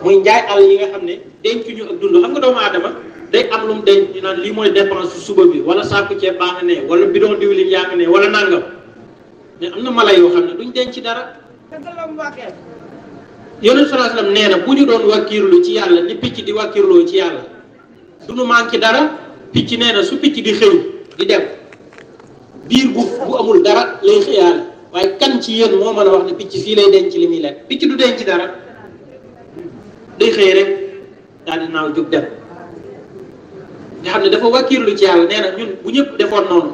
muy njaay àll yi nga xam ne dencuñu ak dund. xam nga doomu aadama day am lu mu denc ñu naan lii mooy dépense suba bi wala saaku ceeb baax na ne wala bidon diwlin yaa ngi ne wala nangam mais am na mala yoo xam ne duñ denc dara. Yonent sallallahu alayhi wasallam nee na bu ñu doon wàkkiirlu ci yàlla ni picc di wàkkiirloo ci yàlla du nu manqué dara. picc nee na su picc di xëy di dem biir bu amul dara lay xëyaale waaye kan ci yéen moo mën a wax ne picc fii lay denc li muy lekk. picc du denc dara day xëy rek daal di naaw jóg dem nga xam ne dafa wàkkiirlu ci yàlla nee na ñun bu ñëpp defoon noonu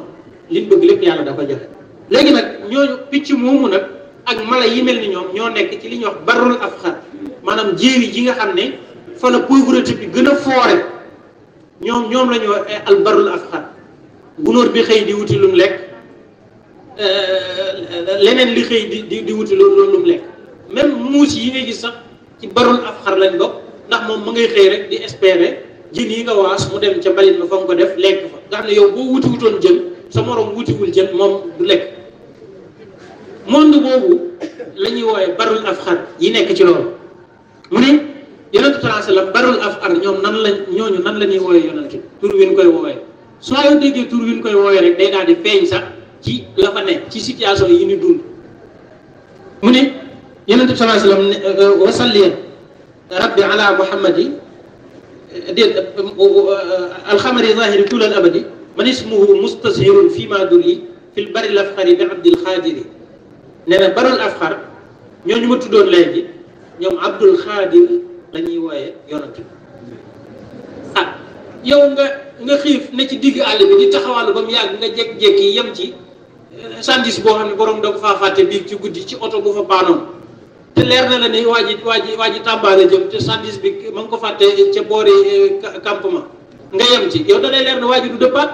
liñ bëgg lépp yàlla da ko joxe. léegi nag ñooñu picc moomu nag ak mala yi mel ni ñoom ñoo nekk ci li ñuy wax barul afxar maanaam jéeri ji nga xam ne fa la pauvreté bi gën a foore ñoom la ñu wax al barul afxar. gunóor bi xëy di wuti lu mu lekk leneen li xëy di wuti lu mu lekk même muus yi ngay gis sax ci barul afxar lañ bokk ndax moom ma ngay xëy rek di espérer jën yi nga waas mu dem ca mbalit ma fa nga ko def lekk fa nga xam ne yow boo wuti wutoon jën sa morom wutiwul jën moom du lekk. monde boobu la ñuy wooye barul afxar yi nekk ci loolu mu ne yonent sallallahu alayhi wasallam barul afxar ñoom nan la ñuy wooye yonent tur wi ñu koy wooye soo yoo déggee tur wi ñu koy wooye rek day daal di feeñ sax ci la fa nekk ci situation yi ñu dund. mu ne yonent sallallahu alayhi wasallam wasalli rabbi ala muhammadi alxamari zahiri tulal abadi man ismuhu mustashirun fi ma duri fil baril afxari bi abdil xaadiri nee na barul afxar ñooñu ma tuddoon léegi ñoom Abdul Xaadir la ñuy wooye yonent ah yow nga xiif ne ci digg àll bi di taxawal ba mu yàgg nga jékki-jékki yem ci sandis boo xam ne borom da ko faa fàtte biig ci guddi ci oto bu fa paanoon te leer na la ne waa ji Tamba la jëm te sandis bi ma ngi ko fàtte ca boori campement nga yem ci yow da lay leer na waa ji du dëppaat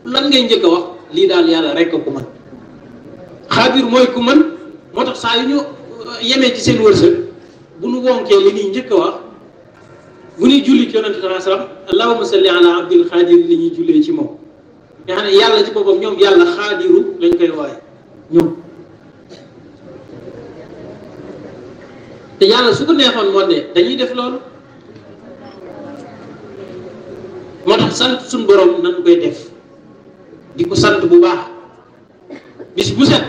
lan ngay njëkk a wax lii daal yàlla rek ko mën. xaadir mooy ku mën moo tax saa yu ñu yemee ci seen wërsëg bu nu wonkee li ñuy njëkk a wax bu ñuy julli ci yonente sallallahu alayhi wasallam allahumma salli ala abdil xaadir li ñuy jullee ci moom nga xam ne yàlla ci boppam ñoom yàlla xaadiru lañ koy waaye ñoom te yàlla su ko neexoon moo ne dañuy def loolu moo tax sant suñ borom nan koy def di ko sant bu baax bis bu set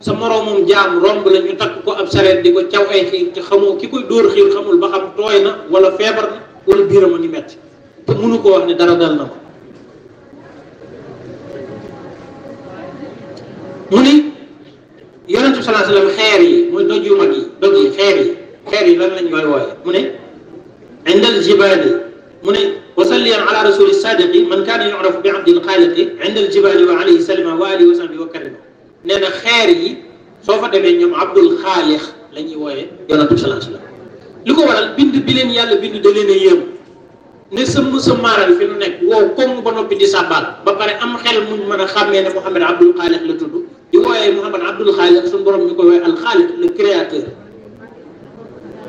sa moroomum jaam romb la ñu takk ko ab sareet di ko caw ay xiir te xamoo ki koy dóor xiir xamul ba xam tooy na wala feebar na wala biiram a ngi metti te mënu ko wax ne dara dal na ko mu ni yonent bi sallallahu alayhi wasallam xeer yi mooy doj yu mag yi doj yi xeer yi lan lañ koy wooye mu ne indal jibaali mu ne wasalliyan ala rasuli sadiqi man kaana yu'rafu bi abdil xaaliqi indal jibaali wa alayhi salama wa alihi wa sahbihi wa karima nee na xeer yi soo fa demee ñoom abdul xaalix la ñuy wooye yonent bi sallallahu alayhi wasallam li ko waral bind bi leen yàlla bind da leen a yéem ne sa maaral fi nu nekk wow comme ba noppi di sàbbaal ba pare am xel muñ mën a xàmmee ne Muhammad abdul xaalix la tudd di wooyee Muhammad abdul xaalix suñu borom ñu koy wooye al xaalix le créateur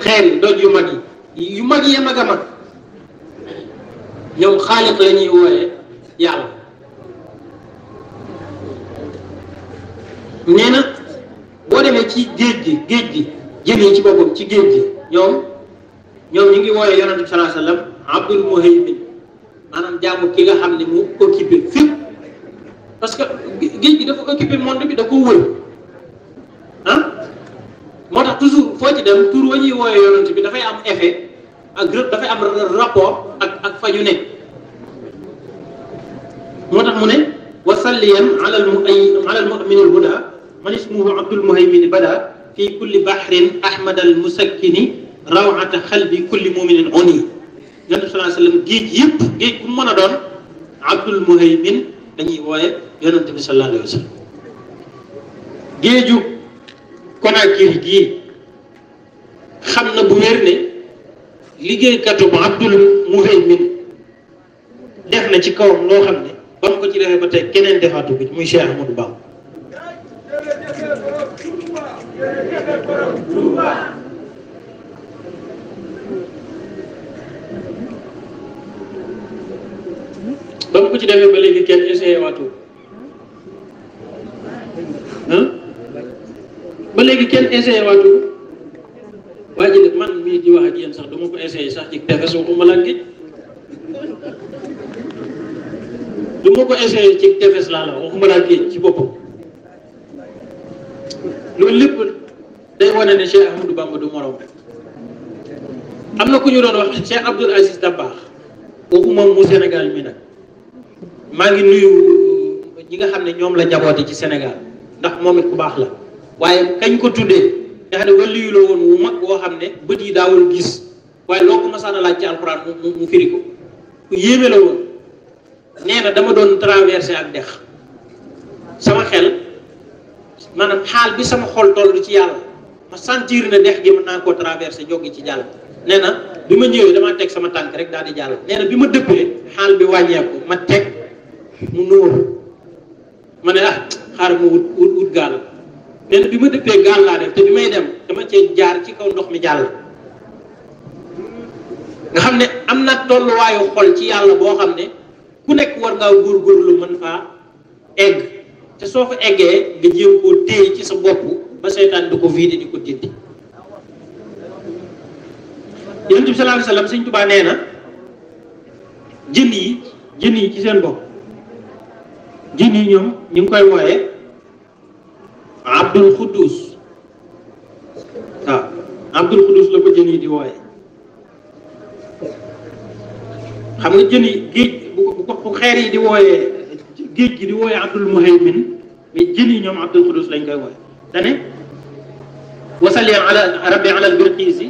xeer yi doj yu mag yi mag a mag ñoom xaalix la ñuy wooye yàlla nee na boo demee ci géej gi jën yi ci boppam ci géej gi ñoom ñu ngi wooyee yonent bi sallallahu alayhi wasallam abdul muhaymin maanaam jaamu ki nga xam ne mu occupé fépp parce que géej gi dafa occupé monde bi da ko wër moo tax toujours foo ci dem tur wa ñuy wooyee yonent bi dafay am effet ak dafay am rapport ak fa ñu nekk moo tax mu ne wasalliyan ala al mu'min al huda man ismuhu abdul muhaymin bada fi kulli bahrin ahmad al musakkini rawata xalbi kulli muminin oni yonent bi sallallahu alayhi wasallam géej ku mën a doon abdul muhaymin dañuy wooye yonent bi sallallahu alayhi wasallam géeju Konakiri gii xam na bu wér ne liggéeykatu bu abdul muhaymin def na ci kawam loo xam ne ba mu ko ci defee ba tey keneen defaatu ko muy Cheikh Ahmadou Bamba ba mu ko ci defee ba léegi kenn essayé waatu ba léegi kenn essayé waatu waa ji nag man mii di wax ak yéen sax sax du ma ko essayé sax ci tefes waxuma la géej du ma ko essayé ci tefes laa la waxuma la géej ci boppam loolu lépp day wane ne Cheikh Ahmadou Bamba du morom am na ku ñu doon wax Cheikh Abdoul Aziz Dabakh waxuma mu Sénégal mi nag maa ngi nuyu ñi nga xam ne ñoom la jaboote ci Sénégal ndax moom it ku baax la waaye kañ ko tuddee nga xam ne waliyu la woon wu mag woo xam ne bët yi daawul gis waaye loo ko masaana laaj ci alxuraan mu firi ko ku yéeme la woon nee na dama doon traversé ak dex sama xel maanaam xaal bi sama xol toll ci yàlla ma sentir ne dex gi mën naa koo traversé joggi ci jàll nee na bi ma ñëwee damaa teg sama tànk rek daal di jàll nee na bi ma dëppee xaal bi wàññeeku ma teg mu nóor ma ne xaaral ma wut gaal nee na bi ma dëppee gaal laa def te bi may dem dama cee jaar ci kaw ndox mi jàll nga xam ne am na tolluwaayu xol ci yàlla boo xam ne ku nekk war ngaa góorgóorlu mën faa egg te soo fa eggee nga jéem koo téye ci sa bopp ba seytaan du ko vidé di ko dindi Yonent bi sallallahu alayhi wa sallam Sëñ Tuubaa nee na jën yi ci seen bopp jën yi ñoom ñu ngi koy wooye Abdul Xuddus waaw Abdul Xuddus la ko jën yi di wooye xam nga jën yi géej bu xeer yi di wooyee géej gi di wooyee Abdul Muhaymin mais jën yi ñoom Abdul Xuddus lañ koy wooye dane wasalli ala rabbi ala albirqiisi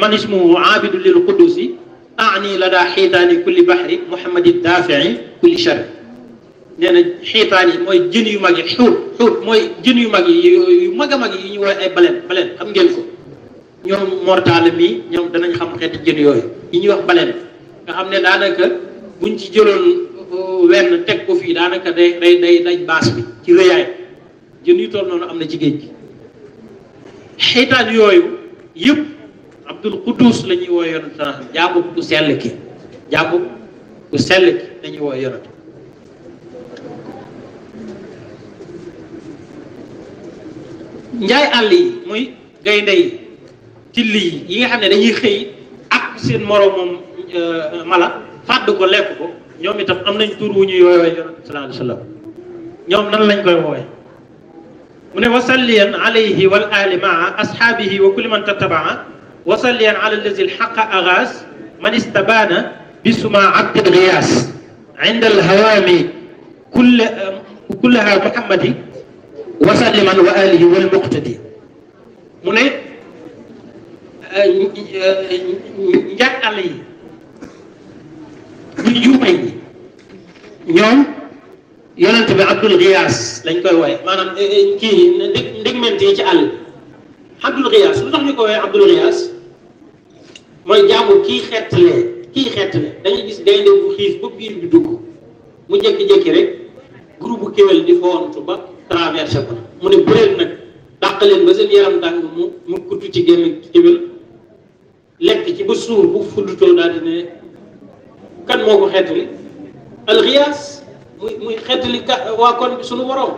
man ismuhu aabidu lil qudusi ani la daa xiitaani kulli baxri muhammadi daafii kulli shari nee na xiitaan yi mooy jën yu mag yi xuut mooy jën yu mag yi yu mag a mag yi ñu woowee ay baleen xam ngeen ko ñoom mortale mi ñoom danañ xam xeeti jën yooyu yi ñuy wax baleen nga xam ne daanaka buñ ci jëloon wenn teg ko fii daanaka day daj baas bi ci rëyaay jën yu toll noonu am na ci géej gi xiitaan yooyu yëpp Abdul Quddus la ñuy woowe yonent sana jaamu ku sell ki la ñuy woowe yonent njaay àll yi muy gaynde yi tilli yi nga xam ne dañuy xëy ak seen moroomam mala fàdd ko lekk ko ñoom itam am nañ tur wu ñuy woowee yonent sallallahu alayhi wa sallam ñoom nan lañ koy woowee mu ne wasalliyan alayhi wal ali maa ashaabihi wa kulli man tattabaa wasalliyan ala allazi alxaqa agaas man istabaana bisuma abdil giyaas inda alhawaami kullaha muhammadi wasalliman wa alihi wal muqtadi mu ne njaay àll yi ñu juumay yi ñoom yonent bi Abdul Giyaas lañ koy wooye maanaam kii ndégment yi ci àll Abdul Giyaas lu tax ñu ko wooye Abdul Giyaas mooy jaamu kii xettale dañuy gis gaynde bu xiif ba biir bi dugg mu jékki-jékki rek groupe kéwél di foontu ba traversé ko mu ne bëréel nag dàq leen ba seen yaram tàng mu kuttu ci génn kéwél lekk ci ba suur bu fuddutoo daal di ne kan moo ko xettali al Giyaas muy xettali waa kon bi suñu borom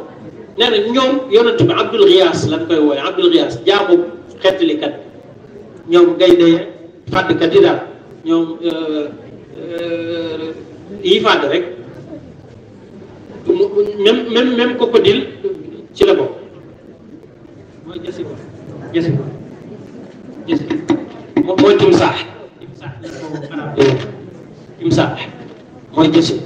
nee na ñoom yonent bi Abdul Giyaas lañ koy wooye Abdul Giyaas jaamu xettalikat ñoom gaynde fàddkat yi daal ñoom yi fàdd rek même crocodile ci la bokk mooy jësi ko mooy timsaax mooy jësi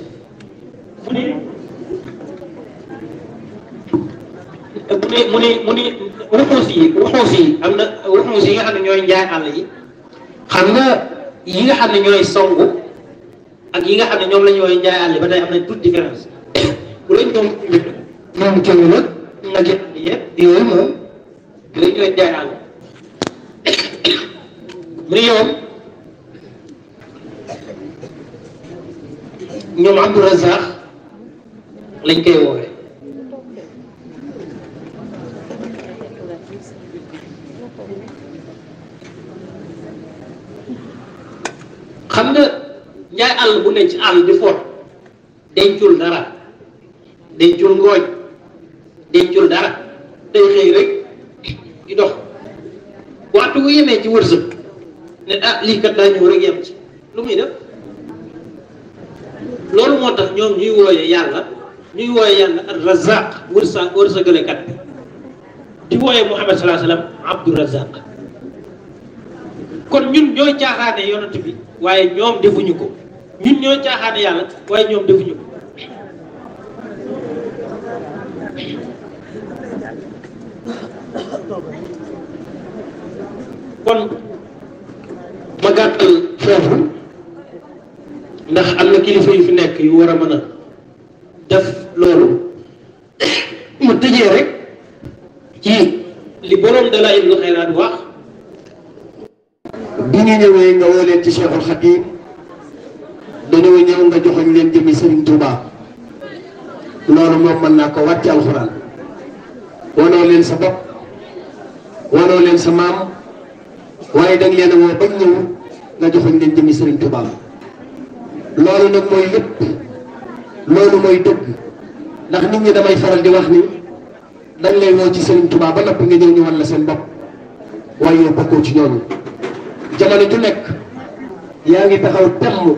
mu ni wuxuus yi am na wuxuus yi nga xam ne ñooy njaay àll yi xam nga yi nga xam ne ñooy songu ak yi nga xam ne ñoom la ñu woowee njaay àll ba tey am nañ toute différence bu la ñoom kéwél nag nag yëpp yooyu moom lañ ñooy njaay àll mu ne ñoom Abdou Razaq lañ koy woowee xam nga njaay àll bu ne ci àll di fot dencul dara dencul ngooñ dencul dara day xëy rek di dox waxtu bu yemee ci wërsëg ne ah lii kat daa ñëw rek yem ci lu muy def loolu moo tax ñoom ñuy wooye yàlla ar-Razzaq wërsëgalekat bi di wooye Muhammad sallallahu alayhi wa sallam Abdur Razzaq kon ñun ñooy caaxaane yonent bi waaye ñoom defuñu ko ñun ñooy caaxaane yàlla waaye ñoom defuñu ko kon ma gàttal foofu ndax am na kilifa yu fi nekk yu war a mën a def loolu ma tëjee rek ci li borom Dalaa'ilul Xayraat wax bi ñu ñëwee nga woo leen ci Cheikhul Khadim dañoo ñëw nga joxoñ leen jëmi Serigne Touba loolu moom mën naa ko wàcc alxuraan wanoo leen sa bopp wanoo leen sa maam waaye danga leen a woo bañ ñëw nga joxoñ leen jëmi Serigne Touba loolu nag mooy lépp loolu mooy dëgg ndax nit ñi damay faral di wax ni dañ lay woo ci Serigne Touba ba noppi nga ñëw ñu wan la seen bopp waaye yow bokkoo ci ñoonu jamono ju nekk yaa ngi taxaw temm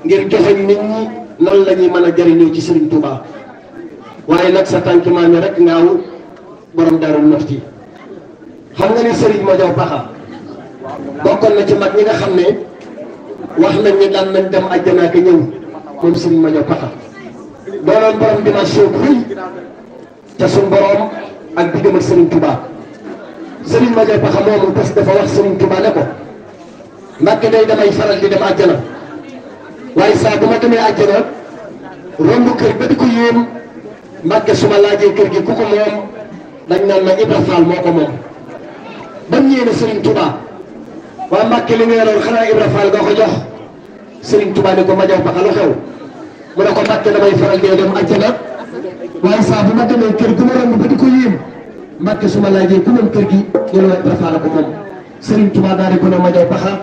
ngir joxoñ nit ñi nan la ñuy mën a jariñoo ci Serigne Touba waaye nag sa tànk maam yi rek ngaaw borom Daaru Muxti xam nga ni Serigne Madiaw Pakha bokkoon na ci mag ñi nga xam ne wax nañ ni daan nañ dem àjjana ak ñëw moom Serigne Madiaw Pakha doonoon borom dimension bu rëy te suñ borom ak diggam ak Serigne Touba Serigne Madiaw Pakha moomu bés dafa wax Serigne Touba ne ko Mbàkke day damay faral di dem àjjana waaye saa bu ma demee àjjana romb kër ba di ko yéem Mbàkke su ma laajee kër gi ku ko moom dañ naan ma Ibra Fall moo ko moom ba mu ñëwee Serigne Touba waa Mbàkke li nga yoroon xanaa Ibra Fall nga ko jox Serigne Touba ne ko Madiaw Pakha lu xew mu ne ko Mbàkke damay faral di dem àjjana waaye saa bu ma demee kër gu ma romb ba di ko yéem Mbàkke su ma laajee ku moom kër gi ñu ne ma Ibra Fall ko moom Serigne Touba daal di ko ne Madiaw Pakha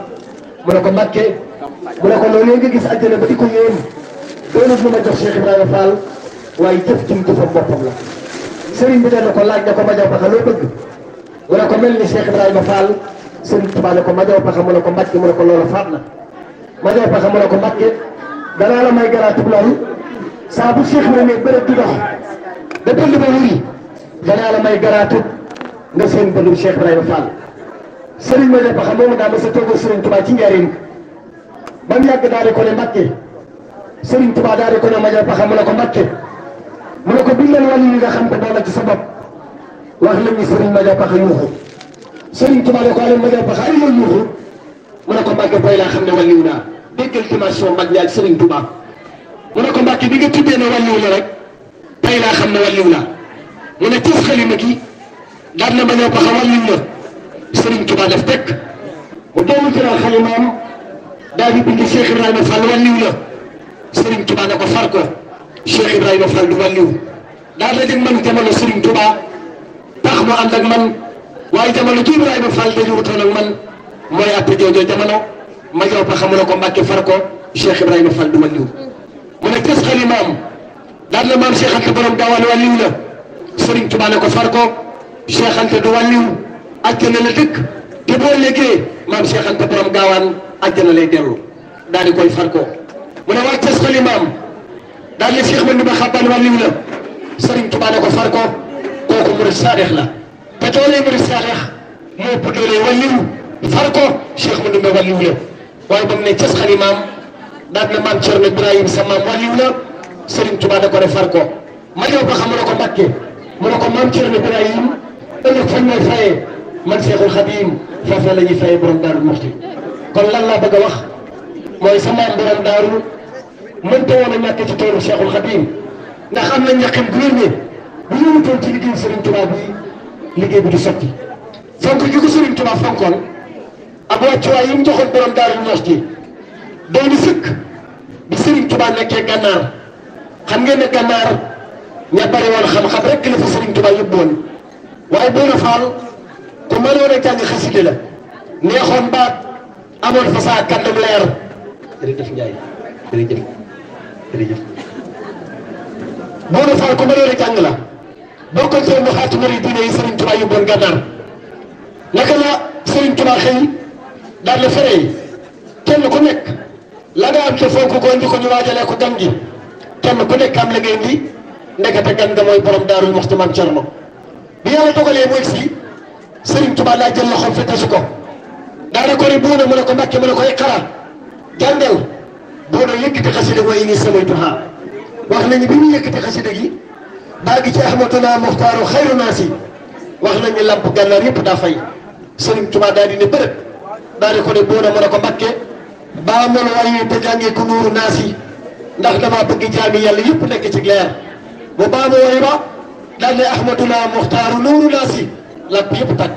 mu ne ko Mbàkke mu ne ko loolu nga gis àjjana ba di ko yéem doonut lu ma jox Cheikh Ibrahima Fall waaye jëf ci jëfam boppam la Serigne bi dana ko laaj ne ko Madiaw Pakha loo bëgg mu ne ko mel ni Cheikh Ibrahima Fall Serigne Touba ne ko Madiaw Pakha mu ne ko Mbàkke mu ne ko loolu faat na Madiaw Pakha mu ne ko Mbàkke danaa la may garaatub loolu saa bu Cheikh ma ne bërëb di dox da bënd ba wuri danaa la may garaatub nga seen bëndum Cheikh Ibrahima Fall Serigne Madiaw Pakha moomu daa ma sa toogal Serigne Touba ci njariñ ba mu yàgg daal di ko ne Mbàkke Serigne Touba daal di ko ne Madiaw Pakha mu ne ko Mbàkke mu ne ko bindal wàllu yi nga xam ko doon la ci sa bopp wax nañ ni Serigne Madiaw Pakha yuuxu Serigne Touba ne ko ale Madiaw Pakha ay loolu yuuxu mu ne ko Mbàkke tey laa xam ne wàlliw naa déggal dimension mag ñi ak Serigne Touba mu ne ko Mbàkke bi nga tuddee ne wàlliw la rek tey laa xam ne wàlliw naa mu ne tis xalima gi daan na Madiaw Pakha wàlliw la Serigne Touba def tekk mu doomu tëral xalimaam daal di bind Cheikh Ibrahima Fall wàlliw la Serigne Touba ne ko far ko Cheikh Ibrahima Fall du wàlliw daal la jëg man jamono Serigne Touba tax mu ànd ak man waaye jamono ji Ibrahima Fall dañu wutoon ak man mooy atte joojo jamono Madiaw Pakha mu ne ko Mbàkke far ko Cheikh Ibrahima Fall du wàlliw mu ne tes xalimaam daal na maam Cheikh Anta borom gaawaan wàlliw la Serigne Touba ne ko far ko Cheikh Anta du wàlliw àjjana la dëkk te boo léegee maam Cheikh Anta borom gaawaan àjjana lay dellu daal di koy far ko mu ne waa tes xalimaam daal ne Cheikh Mandou Ba xabbaan wàlliw la Serigne Touba ne ko far ko kooku murid saadex la te doolee murid saadex moo ëpp doolee wàlliw far ko Cheikh Mandou Ba wàlliw la waaye ba mu ne tes xalimaam daal ne maam Thierno Ibrahima sa maam wàlliw la Serigne Touba ne ko ne far ko Madiaw Pakha mu ne ko Mbàkke mu ne ko maam Thierno Ibrahima ëllëg fañ lay fayee man Cheikhul Khadim foofu la ñuy fayee borom Daaru Muxti kon lan laa bëgg a wax mooy sa maam borom daaru mënta woon a ñàkk ci toolu Cheikhul Khadim ndax am nañ yaqin bu wér ne bu ñu wutoon ci liggéey Serigne Touba bi liggéey bi du sotti fonk gi ko Serigne Touba fonkoon ak wàccuwaay yi mu joxoon borom Daaru Muxti doy na sëkk bi Serigne Touba nekkee gànnaar xam ngeen ne gànnaar ña bari woon xam-xam rek la fa Serigne Touba yóbbu woon waaye Bouna Fall ku mënoon a jàng xaside la neexoon baat amoon fa saa kàndam leer jërëjëf Ndiaye jërëjëf jërëjëf Bouna Fall ku mënoon a jàng la bokkoon seen waxaatu mari diine yi Serigne Touba yóbboon gànnaar naka la Serigne Touba xëy daal di fere yi kenn ku nekk la nga am te fonk ko indi ko ñu waajalee ko gan gi kenn ku nekk am la ngay indi ndekete gan nga mooy borom Daaru Muxti Maam Cerno bi yàlla dogalee mu egsi Serigne Touba laa jël loxoom fekkasu ko daana ko ne buuna mu ne ko Mbàkke mu ne ko iqra jàngal buuna yëkkati xasida wa inni samaytuha wax nañu bi mu yëkkati xasida gi baa gi ci ahmaduna muxtaaru xayru naasi wax nañu lamp gànnaar yëpp daa fay Serigne Touba daal di ne bërëb daal di ko ne buuna mu ne ko Mbàkke baa mel waaye te jàngee ko nuuru naasi ndax damaa bëgg jaami yàlla yëpp nekk ci leer bu baa mu woy ba daal ne ahmaduna muxtaaru nuuru naasi lamp yëpp tàkk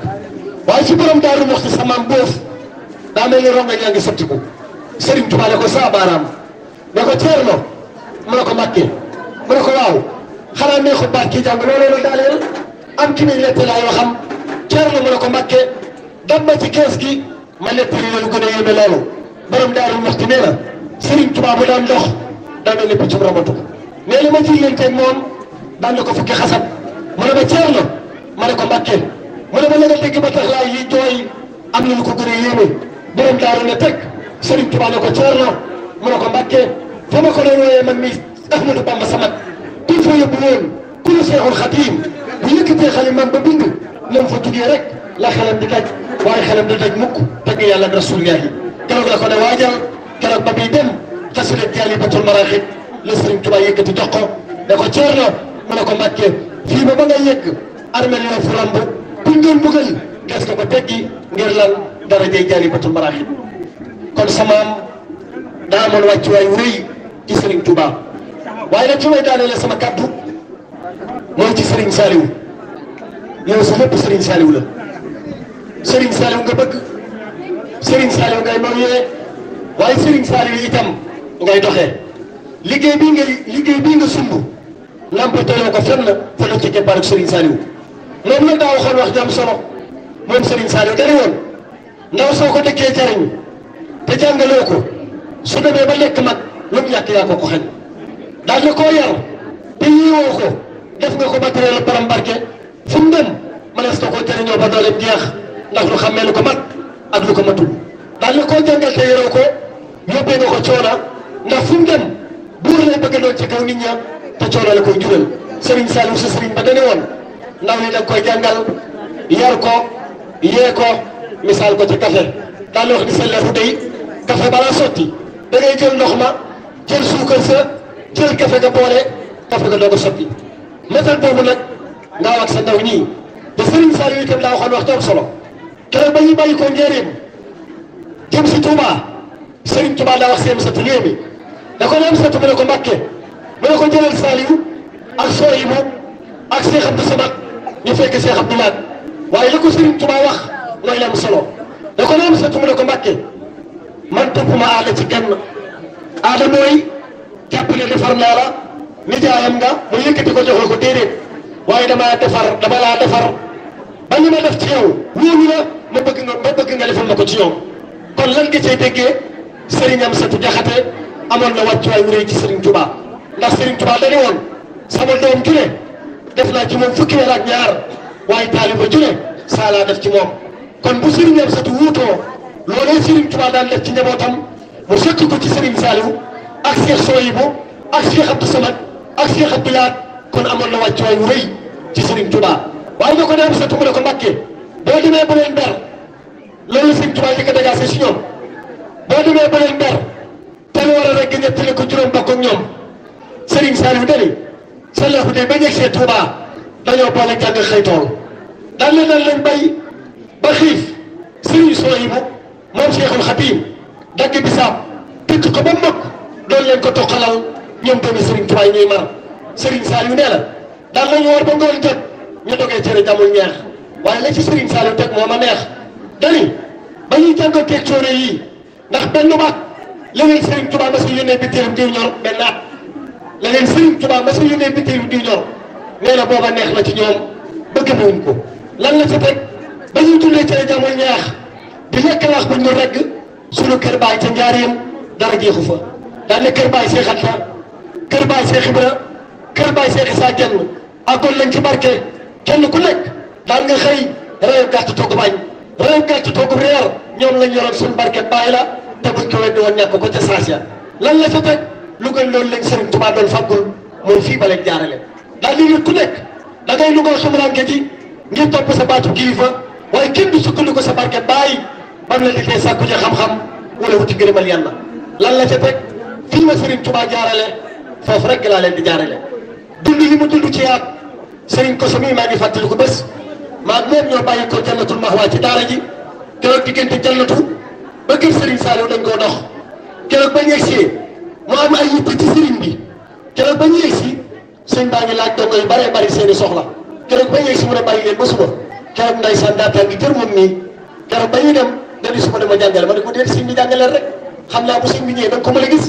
waaye ci borom Daaru Muxti sa maam boof daa mel ni ronga ñaa ngi sottiku Serigne Touba ne ko saa baaraam ne ko Ceerno mu ne ko Mbàkke mu ne ko waaw xanaa neexu baat kii jàng looloo la daaleel am ki muy nettali ay waxam Ceerno mu ne ko Mbàkke dem ma ci kees gi ma nettali la lu gën a yéeme loolu borom Daaru Muxti nee na Serigne Touba bu daan dox daa mel ni piccum ramatu nee na ma ji leen teg moom daan na ko fukki xasab mu ne ma Ceerno ma ne ko Mbàkke mu ne ma la nga dégg ba tax laa yi jooy am na lu ko gën a yéeme borom Daaru ne teg Serigne Touba ne ko Ceerno mu ne ko Mbàkke fa ma ko doon wooyee man mi Ahmadou Bamba Samat kuñ fa yóbbu woon ku la Seexul Xadiim bu yëkkatee xalimaam ba bind lam fa jugee rek la xelam di daj waaye xelam di daj mukk tagg yàlla ak Rasuulullaahi keroog la ko ne waajal keroog ba muy dem xasida Jaalibatul Maraaxib la Serigne Touba yëkkati jox ko ne ko Ceerno mu ne ko Mbàkke fii ba nga yegg armel yoo fu lamb kuñ doon mbugal ges nga ko teggi ngir lan darajay Jaalibatul Maraaxib kon samaam daa amoon wàccuwaay wu rëy ci Serigne Touba waaye nag fi may daaneele sama kàddu mooy ci Serigne Saliou yow sa lépp Serigne Saliou la Serigne Saliou nga bëgg Serigne Saliou ngay noyyee waaye Serigne Saliou itam ngay doxee liggéey bii nga sumb nampateloo ko fenn fa la ci keppaaru Serigne Saliou moom nag daa waxoon wax jàmm solo moom Serigne Saliou dane woon ndaw soo ko dëkkee jariñ te jàngaloo ko su demee ba lekk mag lu mu ñàkk yaa ko xañ daal di koo yar te yiwoo ko def nga ko matériel borom barke fu mu dem mënees na koo jëriñoo ba dooleem jeex ndax lu xammee lu ko mat ak lu ko matul daal di koo jàngal te yaroo ko yóbbee nga ko coona ndax fu mu dem buur lay bëgg doon ci kaw nit ña te coono la koy jural Serigne Saliou sa Serigne ba dane woon ndaw li da nga koy jàngal yar ko yee ko misaal ko ci café daal di wax ni seen leefu day café balaa sotti da ngay jël ndox ma jël suukar sa jël café ga boole café ga doo ko sotti méthode boobu nag nga wax sa ndaw ñii te Serigne Saliou itam daa waxoon wax ju am solo keroog ba ñuy bàyyi ko njëriñ jëm si Touba Serigne Touba daa wax seen satu léegi da ko am satu mu ne ko Mbàkke mu ne ko jëlal Saliou ak Soyibu ak Cheikh Abdou Samad ñu fekk Cheikh Abdou Lahad waaye la ko Serigne Touba wax mooy la am solo da ko am satu mu ne ko Mbàkke man topp ma aada ci kenn aada mooy jàpp ne defar naa la nijaayam nga mu yëkkati ko jox la ko déedéet waaye dama laa defar ba ñu ma def ci yow wóolu la ma bëgg nga defal ma ko ci yow kon lan nga cee déggee Serigne Amsatou Diakhaté amoon na wàccuwaay wu rëy ci Serigne Touba ndax Serigne Touba dañu woon sama doom ju ne def naa ci moom fukki weer ak ñaar waaye taaliba ju ne saa laa def ci moom kon bu Serigne Amsatou wuutoo loolee Serigne Touba daan def ci njabootam mu fekk ko ci Serigne Saliou ak Cheikh Soyibou ak Cheikh Abdou Samad ak Cheikh Abdou Lahad kon amoon na wàccuwaay wu rëy ci Serigne Touba waaye da ko ne Amsatou mu ne ko Mbàkke boo demee ba leen ber loolu Serigne Touba di ko dégagé si ñoom boo demee ba leen ber te lu war a rek ñettali ko juróom bokk ak ñoom Serigne Saliou dani sa leexu de ba ñegg see Touba dañoo boole jàng xëy tool daan leen lañ bay ba xiif Serigne Soyibou moom Cheikhul Khadim dagg bisaab tëcc ko ba mokk doon leen ko toqalal ñoom tamit Serigne Touba yi ñuy mar Serigne Saliou nee na daan nañu war ba ngoon jot ñu dogee cere jamul ñeex waaye la ci Serigne Saliou teg moo ma neex dani ba ñuy jàngoonteeg coono yii ndax benn baat la leen Serigne Touba ma sa yónnee bitéelam diw ñor benn at la leen Serigne Touba ma sa yónnee bitéelam diw ñor nee na booba neex na ci ñoom bëgg nawuñ ko lan la ci teg ba ñuy dundee cere jamul ñeex di lekk laax buñ ñu regg suñu kër baay ca njaareem dara jeexu fa daan ne kër baay Cheikh Anta kër baay Cheikh Ibra kër baay Cheikh Issa Dieng àggoon lañ ci barke kenn ku nekk daan nga xëy reyu gàtt togg bañ leen gàcc toogu reer ñoom lañ yoroon suñu barke bàyyi la te buñ ko weddi woon ñàkk ko ca saas ya lan la fa teg lu gën loolu lañ Serigne Touba doon faggul mooy fii ba leen jaarale daal li nit ku nekk da ngay lu ngoo xamranke ji ngir topp sa baatu kilifa waaye kenn du sukkandiku sa barke bàyyi bam la liggéey sàkku ji xam-xam wala wuti gërëmal yàlla lan la ca teg fii ma Serigne Touba jaarale foofu rek laa leen di jaarale dund yi mu dund ci yaat Serigne Kosso mii maa ngi fàttaliku bés maa moom ñoo bàyyi ko jannatul maxwaa ci daara ji keroog diggante jannatu ba kër Serigne Saliou dañ koo dox keroog ba ñu egsi mu am ay yitte ci Serigne bi keroog ba ñu egsi sëñ baa ngi laaj dongo yu bëree bëri seen i soxla keroog ba ñu egsi mu ne bàyyi leen ba suba keroog ndeysaan daataan gi jër moom nii keroog ba ñuy dem dañuy suba dama jàngale ma ne ko déet sëñ bi jàngaleel rek xam naa bu sëñ bi ñëwee da nga ko mën a gis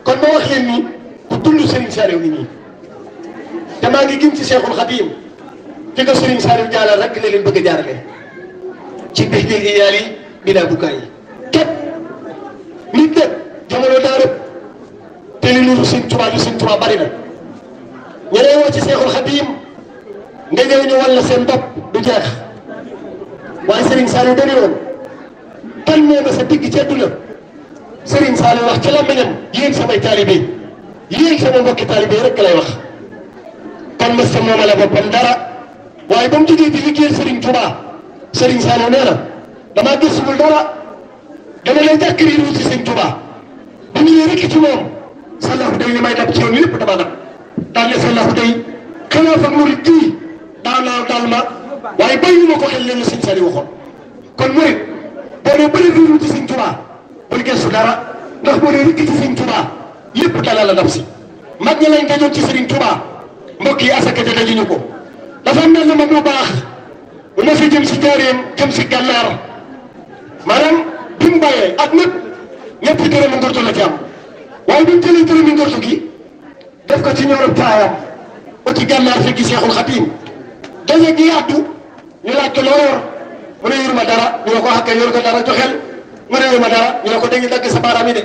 kon ma wax leen nii bu dund Serigne Saliou ni nii te maa ngi gëm ci Cheikhul Khadim fi ko Serigne Saliou jaalal rek la leen bëgg a jaarale ci biir biir iyaal yi bilaa bukaay yi képp nit de jamono daa rëbb te li nuru Serigne Touba lu Serigne Touba bari na ñeneen woo ci Cheikhul Khadim nga ñëw ñu walla seen bopp du jeex waaye Serigne Saliou dañu woon kan moo ma sa digg ci àdduna Serigne Saliou wax ci làmmiñam yéen samay taalibe yéen sama mbokki taalibe rek lay wax kon mos a moomale boppam dara waaye ba mu jógee di liggéeyal Serigne Touba Serigne Saliou nee na damaa gëstuwul dara dama lay jàkkari wuti Serigne Touba bu ñëwee rek ci moom sallahu day li may dab ci yoon lépp dama dab daal ne sallahu day xanaa fa murid kii daal ma waaye bàyyi ma ko xel leen la Serigne Saliou waxoon kon murid boo dee bëri di wuti Serigne Touba bul gëstu dara ndax boo dee rek ci Serigne Touba lépp dalal la dab si mag ñi lañ dajoon ci Serigne Touba mbokk yi asaka ja dajuñu ko dafa mel ne mag mu baax bu ma fi jëm si jaareem jëm si gànnaar maanaam bi mu bàyyee ak nag ñetti dërëmu ngortu la ci am waaye bi mu jëlee dërëmu ngortu gi def ko ci ñorom taayam ba ci gànnaar fekki Seexul Xadiim daje gi yàddu ñu laaj ko loo yor mu ne yoruma dara ñu ne ko xàkka yor ko dara joxel mu ne yoruma dara ñu ne ko dañuy dagg sa baaraam yi de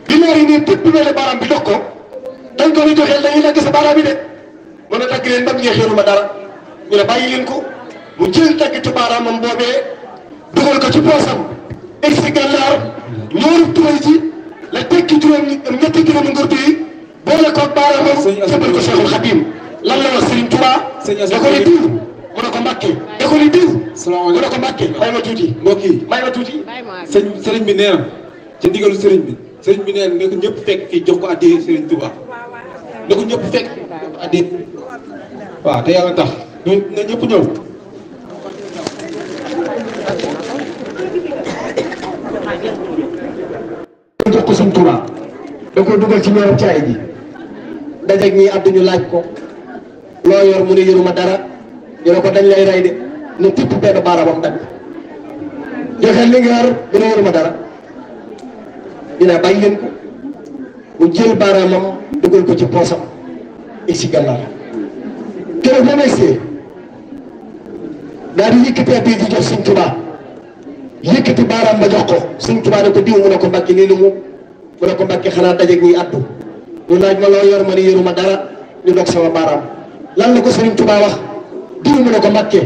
bi naar yi nii tëpp mel baaraam bi dox ko dañ ko ni joxel dañuy dagg sa baaraam yi de mu ne dagg leen ba mu ñeex yoruma dara ñu ne bàyyi leen ko mu jël daggitu baaraamam boobee dugal ko ci poosam egg si gànnaar ñoorub turay ji la tekki juróom ñetti juróomi ngortu yi boole ko baaraamam jëbal ko Cheikhul Khadim lan la wax Serigne Touba da ko ni diw mu ne ko Mbàkke da ko ni diw mu ne ko Mbàkke may ma tuuti mbokk yi may ma tuuti sëriñ bi nee na ci ndigalu sëriñ bi nee na nga ko ñëpp fekk fii jox ko addi Serigne Touba na ko ñëpp fekk addi waaw te yàlla tax na ñëpp ñëw jox ko Serigne Touba da ko dugal ci ñoom caay ji dajeeg ñi àdduñu laaj ko loo yor mu ne yoruma dara ñu ne ko dañ lay rey de ne tipp benn baaraamam dagg joxe li nga yor mu ne yoruma dara ñu ne bàyyi leen ko mu jël baaraamam dugal ko ci poosam et si gànnaar keroog la nekkee daal di yëkkati addi di jox Serigne Touba yëkkati baaraam ba jox ko Serigne Touba ne ko diw mu ne ko Mbàkke lii lu mu ne ko Mbàkke xanaa dajeeg ñi àddu ñu laaj ma loo yor ma ne yoruma dara ñu dog sama baaraam lan la ko Serigne Touba wax diw mu ne ko Mbàkke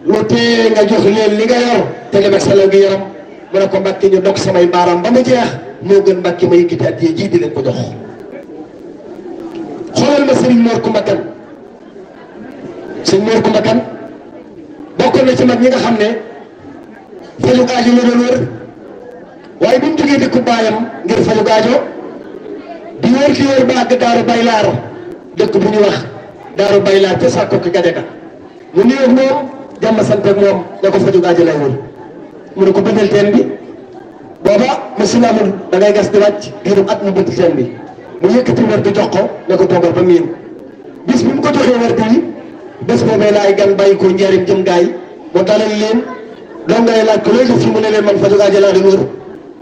lu tee nga jox leen li nga yor te dem ak sa law gi yaram mu ne ko Mbàkke ñu dog samay baaraam ba mu jeex moo gën Mbàkke ma yëkkati addiya ji di leen ko jox xoolal ma Serigne Mor Kumba Kan Serigne Mor Kumba Kan bokkoon na ci mag ñi nga xam ne faju aajo la doon wër waaye bi mu jógee dëkku baayam ngir faju aajo di wër ba àgg Daaru Baylaar dëkk bu ñu wax Daaru Baylaar te sàkko ki Gadiaga mu nuyoog moom jàmm sant ak moom ne ko faju aajo lay wër mu ne ko bëndal teen bi booba machine amul da ngay gas di wàcc diirum at mu bëtt teen bi mu yëkkati wër di jox ko ne ko toogal ba miin bis bi mu ko joxee wër bi bés boobee la ay gan bàyyi ko njëriñ jëm gaay moo dalal leen doon ngay laaj ko looy def fi mu ne leen man faju aajo laa doon wër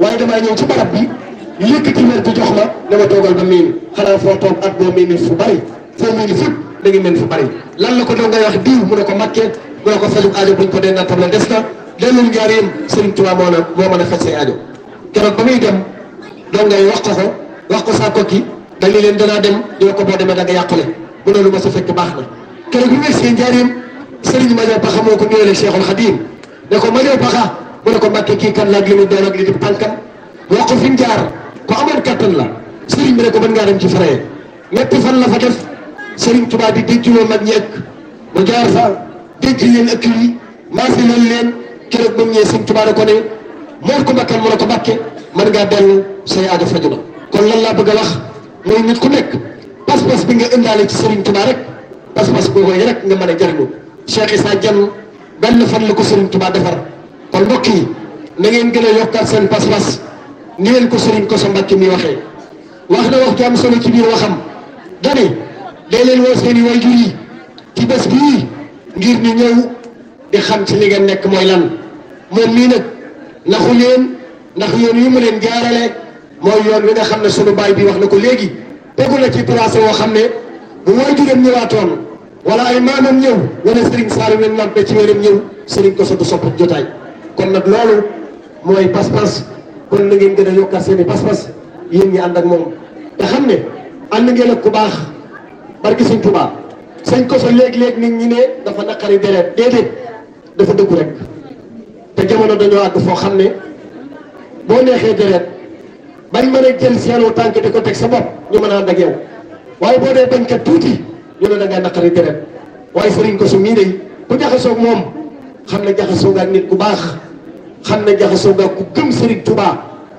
waaye damaa ñëw ci barab bi yëkkati wër di jox ma ne ma toogal ba miin xanaa foo toog at boo miin fu bari foo miin fépp da ngi mel fu bari lan la ko doon ngay wax diw mu ne ko Mbàkke mu ne ko faju aajo buñ ko dee nattam la des na dellul njaareem Serigne Touba moo mën a faj say aajo keroog ba muy dem doon ngay wax ko saa kokki dañu leen danaa dem ñu ne ko boo demee da nga yàqule mu ne lu ma sa fekk baax na keroog bi mu egg seen njaareem Serigne Madiaw Paxa moo ko nuyoole Cheikhul Khadim ne ko Madiaw Paxa mu ne ko Mbàkke kii kan la ak li mu doon ak li di tànkam wax ko fi mu jaar ko amoon kattan la sëriñ bi ne ko mën ngaa dem ci fere ñetti fan la fa def Sëriñ Tuubaa di déjjuloo mag ñi ëkk mu jaar fa déjj leen ëkk yi maase leen keroog ba mu ñëwee Sëriñ Tuubaa da ko ne moor ko Mbàkke mu ne ko Mbàkke mën ngaa dellu say aajo faju na kon lan laa bëgg a wax mooy nit ku nekk pas-pas bi nga indaale ci Sëriñ Tuubaa rek pas-pas boobu rek nga mën a jariñu Cheikh Issa Diène benn fan la ko Sëriñ Tuubaa defar kon mbokk yi na ngeen gën a yokkaat seen pas-pas ni leen ko Sëriñ Kosso Mbàkke mi waxee wax na wax ju am solo ci biir waxam dani day leen woo seen i waajur yi ci bés bii ngir ñu ñëw di xam ci li ngeen nekk mooy lan moom mii nag naxu leen ndax yoon wi mu leen jaarale mooy yoon wi nga xam ne sunu baay bi wax na ko léegi tegu na ci tracé woo xam ne bu waajuram ñëwaatoon wala ay maamam ñëw wala Serigne Saliou leen nampe ci wéram ñëw Serigne Kosso du sopp jotaay kon nag loolu mooy pas-pas kon na ngeen gën a yokkaat seen i pas-pas yéen ñi ànd ak moom te xam ne ànd ngeen ak ku baax barki Sëñ Tuubaa Sëñ Kosso léeg-léeg nit ñi ne dafa naqari deret déedéet dafa dëggu rek te jamono dañoo àgg foo xam ne boo neexee deret bañ mën a jël seenu tànk di ko teg sa bopp ñu mën a ànd ak yow waaye boo dee bañ kat tuuti ñu ne da ngaa naqari deret waaye Sëriñ Kosso mii de ku jaxasoo ak moom xam ne jaxasoo nga ak nit ku baax xam ne jaxasoo nga ku gëm Sëriñ Tuubaa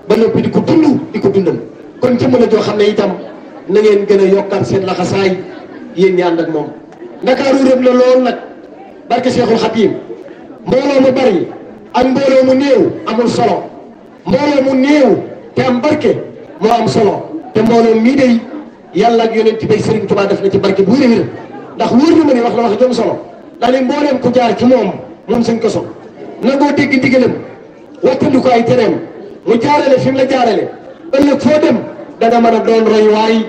ba noppi di ko dund di ko dundal kon jamono joo xam ne itam na ngeen gën a yokkaat seen laxasaay yéen ñi ànd ak moom Ndakaaru rëb la lool nag barke Cheikhul Khadim mbooloo mu bari ak mbooloo mu néew amul solo mbooloo mu néew te am barke moo am solo te mbooloo mii day yàlla ak yonent bay Sëriñ Tuubaa def na ci barke bu wér ndax wóor na ma ne wax la wax jom solo daa ne mbooleem ku jaar ci moom Sëñ Kosso nangoo dégg ndigalam wattandu ko ay tereem mu jaarale fi mu la jaarale ëllëg foo dem da nga mën a doon roy waay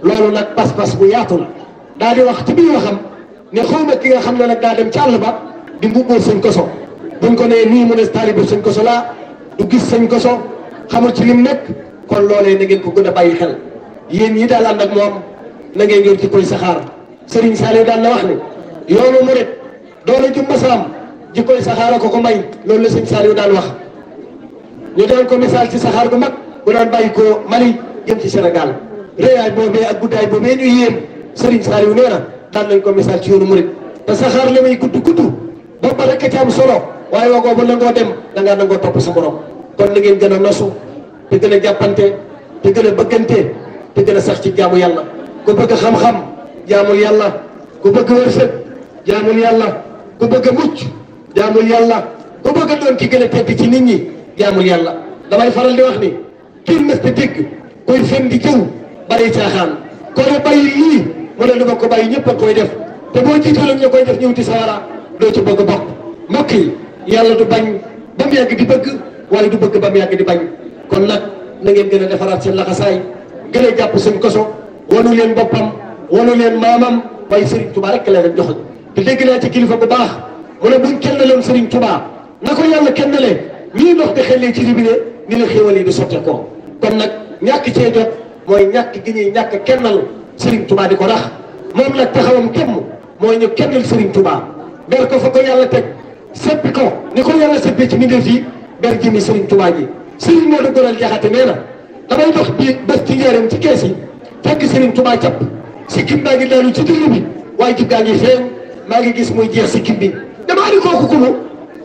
loolu nag pas-pas bu yaatu la daa di wax ci biir waxam ne xawma ki nga xam ne nag daa dem ci àll ba di mbubboo Sëñ Kosso buñ ko nee nii mu ne taalibe Sëñ Kosso laa du gis Sëñ Kosso xamul ci lim nekk kon loolee na ngeen ko gën a bàyyi xel yéen ñi daal ànd ak moom na ngeen yor ci koy saxaar Serigne Saliou daan na wax ne yoonu murit doole ju masaam ji koy saxaar ko may loolu la Serigne Saliou daan wax ñu doon ko misaal ci saxaar gu mag bu daan bàyyi ko Mali jëm ci Sénégal réyaay boobee ak guddaay boobee ñu yéem Serigne Saliou nee na daan nañ ko misaal ci yoonu murit te saxaar la may gudd boobu rek a ci am solo waaye wagoo ba nangoo dem da ngaa nangoo topp sa morom kon na ngeen gën a nosu te gën a jàppante te gën a bëggante te gën a sax ci jaamu yàlla ku bëgg xam-xam jaamul yàlla ku bëgg wërsëg jaamul yàlla ku bëgg mucc jaamul yàlla ku bëgg a doon ki gën a tedd ci nit ñi jaamul yàlla damay faral di wax ni kii mës te dégg koy fen di jëw bari caaxaan ko ne bàyyi lii mu ne dama ko bàyyi ñëpp a koy def te boo jiitaloon ñu koy def ñëw ci sawara doo ci bëgg bokk mbokk yi yàlla du bañ ba mu yàgg di bëgg waaye du bëgg ba mu yàgg di bañ kon nag na ngeen gën a defaraat seen laxasaay gën a jàpp Sëñ Kosso wanu leen boppam wanu leen maamam waaye Serigne Touba rek la leen joxoñ te dégg naa ci kilifa bu baax mu ne buñ kenn leen Serigne Touba na ko yàlla kenn lee ñii ndox di xellee ci robinet ni la xéewal yi di sotte ko kon nag ñàkk cee jot mooy ñàkk gi ñuy ñàkk kennal Serigne Touba di ko rax moom nag taxawam kemm mooy ñu kennal Serigne Touba ber ko fa ko yàlla teg seppi ko ni ko yàlla seppee ci mbindeef yi ber jëmi Serigne Touba ji Serigne moo da goral jaxate nee na damay dox bii bés ci njëriñ ci kees yi fekk Serigne Touba capp sikkim baa ngi daanu ci dënn bi waaye jib gaa ngi feeñ maa ngi gis muy jeex sikkim bi damaa di kooku kumu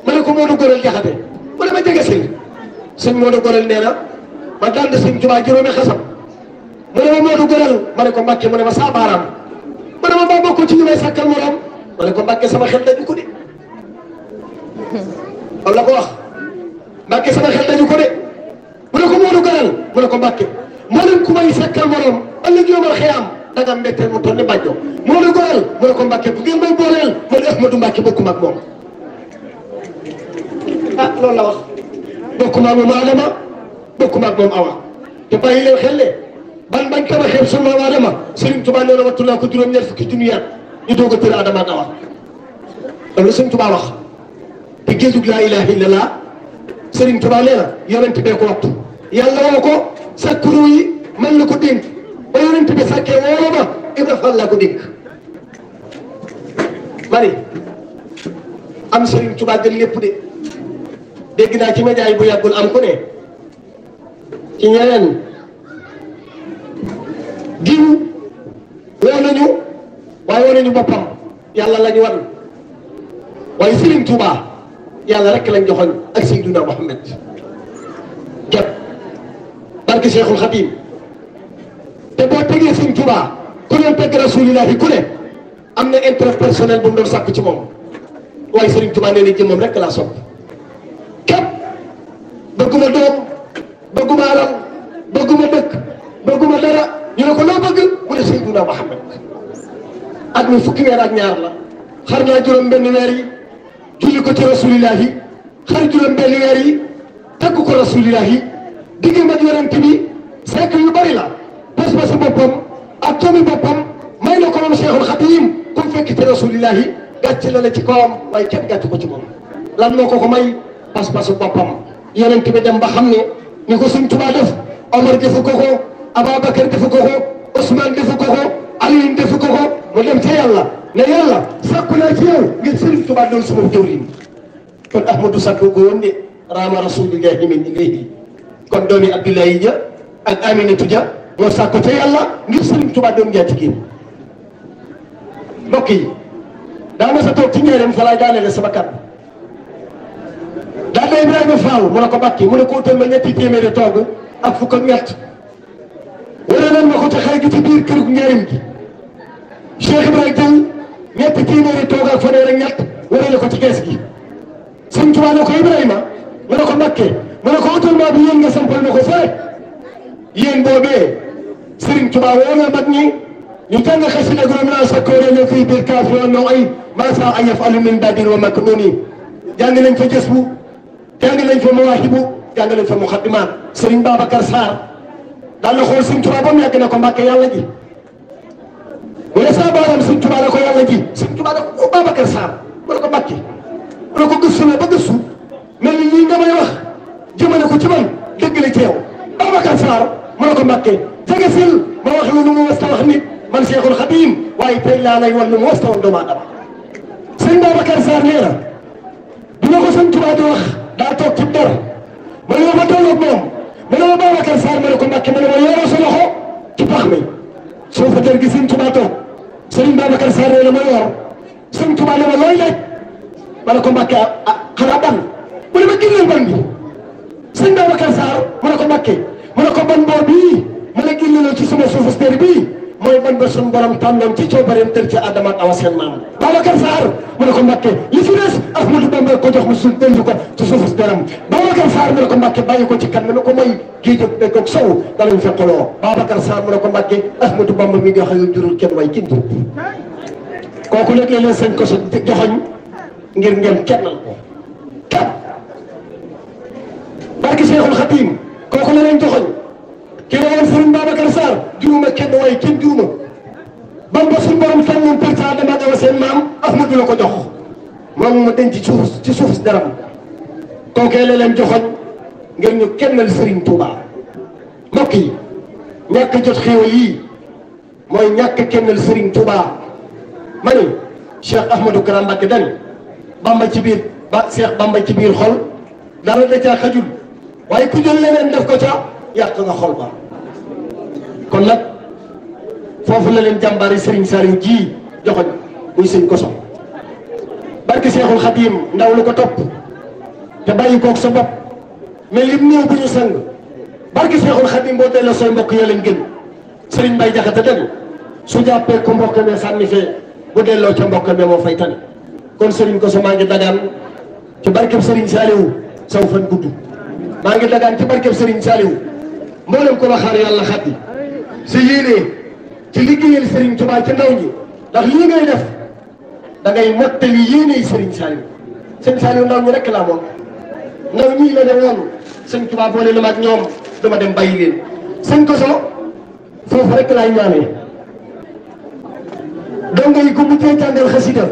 ma ne ko moo da goral jaxate mu ne ma jege sëñ moo da goral nee na ma daan Serigne Touba juróomi xasam mu ne ma moo da goral ma ne ko Mbàkke mu ne ma saa baaraam ma ne ma baa bokk ci ñu may sàkkal morom ma ne ko Mbàkke sama xel dañu ko de am la ko wax Mbàkke sama xel dañu ko de mu ne ko moo da goral mu ne ko Mbàkke moo leen ku may sàkkal morom ëllëg yomal xiyaam da nga mbetteel mu toll ni bàjjo moo la goral mu ne ko Mbàkke bu ngeen may booleel man Ahmadu Mbàkke bokkuma ak moom ah loolu la wax bokkuma ak moom Adama bokkuma ak moom Awa te bàyyi leen xel ban bañ tabaxee sunu maam Adama Serigne Touba nee na wattu naa ko juróom-ñeent fukki junni at ñu doog a tëral Adama ak Awa loolu la Serigne Touba wax te géejug laa ilaaha illallah Serigne Touba nee na yonent bee ko wattu yàlla woo ko sàkkuru yi man la ko dénk ba yonent bi sàkkee woo ma Ibra Fall laa ko dénk mani am Serigne Touba gën lépp de dégg naa ci média yi bu yàggul am ku ne ci ñeneen diw woo nañu waaye woo nañu boppam yàlla lañu wan waaye Serigne Touba yàlla rek lañ joxoñ ak Seydina Muhammad képp barke Cheikhul Khadim te boo tegee Serigne Touba ku leen teg rasulillahi ku ne am na intérêt personnel bu mu doon sàkk ci moom waaye Serigne Touba nee na jëmmam rek laa sopp képp bëgguma doom bëgguma alal bëgguma dëkk bëgguma dara ñu ne ko loo bëgg mu ne Seydina Muhammad at mi fukki weer ak ñaar la xar naa juróom benn weer yi julli ko ci rasulillahi xar juróom benn weer yi tagg ko rasulillahi digg mag yonent bi sekk yu bari la pas-pasu boppam ak toomi boppam may na ko moom Cheikhul Khadim comme fekk ci rasulillahi gàcc la ci kawam waaye kenn gàcc ko ci moom lan moo ko may pas-pasu boppam yonent bi dem ba xam ne ni ko Sëñ Tuubaa def Omar defu ko ko Ababacar defu ko ko Ousmane defu ko ko Aliou defu ko ko mu dem ca yàlla ne yàlla sàkku naa ci yow ngir Sëriñ Tuubaa doon sama jawriñ kon Ahmadou sàkku ko woon de raama rasulillahi min ilayhi kon doomi Abdoulaye Dia ak Aminatu Dia moo sàkku ca yàlla ngir Sëriñ Tuubaa doon njaatigéen mbokk yi daa ma sa toog ci njëriñ fa laay daanele sama kàddu daa day Ibrahima Fall mu ne ko bàkki mu ne ko utal ma ñetti téeméeri toog ak fukk ak ñett wala leen ma ko ci xay gi ci biir kër gu njëriñ gi Cheikh Ibrahima jël ñetti téeméeri toog ak fanweer ak ñett wala ko ci kees gi Sëñ Tuubaa ne ko Ibrahima mu ne ko Mbàkke mu ne ko utal ma bi yéen nga sampal ma ko fële yéen boobee Sëriñ Tuubaa woo na mag ñi ñu jàng xasida gu naa sa koore ne fii biir kaaf yoon noo ay maa saa an yafalu min badir wa maknuni jàng nañ fa jës bu jàng nañ fa mawaahibu jàng nañ fa muqaddimaat Serigne Babacar Sarr daal na xool Sëñ Tuubaa ba mu yàgg ne ko Mbàkke yàlla ji mu ne saa baaram Sëñ Tuubaa ne ko yàlla ji Sëñ Tuubaa ne ko Babacar Sarr mu ne ko Mbàkke mu ne ko gëstu na ba gëstu mel ni lii nga may wax jëmale ko ci man dëgg la ci yow Babacar Sarr mu ne ko Mbàkke jege sil ma wax lu nu mu wasta wax nit man Cheikhul Khadim waaye tey laa lay wan lu mu wasta woon doomu aadama Sëñ Babacar Sarr nee na bu ma ko Sëñ Tuubaa di wax daa toog ci dara ma ne ma tolloog moom ma ne ma Babacar Sarr ma ne ko Mbàkke ma ne ma yoroo sa loxo ci pax mi soo fa tër gi Sëñ Tuubaa toog Sëriñ Babacar Sarr nee na ma yor Sëñ Tuubaa ne ma looy laaj ma ne ko Mbàkke xanaa ban mu ne ma génneel ban bi Sëñ Babacar Sarr ma ne ko Mbàkke ma ne ko ban boo bii ma ne génneloo ci suma suufu teer bii mooy ban ba suñu borom tànnoon ci coobareem tër ci Adama ak Awa seen maam Babacar Sarr mu ne ko Mbàkke li fi des Ahmadou Bamba ko jox mu suñ denc ko ci suufu teeram Babacar Sarr mu ne ko Mbàkke bàyyi ko ci kan mu ne ko mooy géej ak dëkk ak sow danañ fekkaloo Babacar Sarr mu ne ko Mbàkke Ahmadou Bamba mi nga xam ne jurul kenn way kin jur kooku nag leen sañ ko sa joxoñ ngir ngeen kennal ko kat barke Cheikhul Khadim kooku la leen joxoñ ki ne woon Serigne Babacar Sarr juuma kenn waaye kenn juuma Bamba suñu borom tànnoon për sa Adama ak Awa seen maam Ahmadou la ko jox moom mu denc ci suuf si daram kookee la leen joxoñ ngir ñu kennal Serigne Touba mbokk yi ñàkk jot xéewal yii mooy ñàkk kennal Serigne Touba ma ni Cheikh Ahmadou Kara Mbacké dani Bamba ci biir Cheikh Bamba ci biir xol dara da caa xajul waaye ku jël leneen def ko ca yàq nga xol ba kon nag foofu la leen jàmbaari Serigne Saliou ji joxoñ muy sëñ Koso barke Cheikhul Khadim ndaw lu ko topp te bàyyi koog sa bopp mais lim néew bu ñu sang barke Cheikhul Khadim boo delloo say mbokk yoo leen gën Serigne Mbaye Jaxate den su jàppee ko mbokk ne sànni fee bu delloo ca mbokk ne moo fay tane kon Serigne Koso maa ngi dagaan ci barkeb Serigne Saliou saw fan gudd maa ngi dagaan ci barkeb Serigne Saliou mboolem ko la xaar yàlla xaddi si yéenee ci liggéeyal Serigne Touba ci ndaw ñi ndax lii ngay def da ngay mottali yéeney Serigne Saliou Serigne Saliou ndaw ñi rek laa moom ndaw ñii la ne woon Serigne Touba boole na ma ak ñoom dama dem bàyyi leen sëñ Koso foofu rek laay ñaanee donc yi ko mujjee jàngal xasida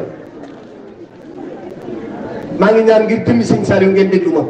maa ngi ñaan ngir tëmmi Serigne Saliou ngeen déglu ma